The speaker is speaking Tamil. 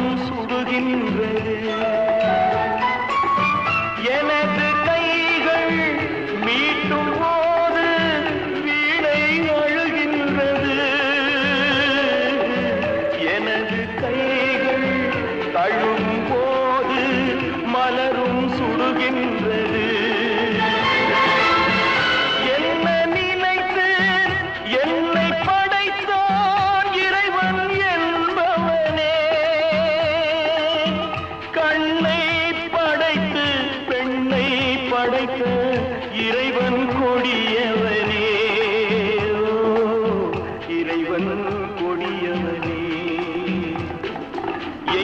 மலரும் சுடுகின்றது. எனது கைகள் மீட்டும் போது வீணை அழுகின்றது. எனது கைகள் தழுவும் போது மலரும் சுடுகின்றது.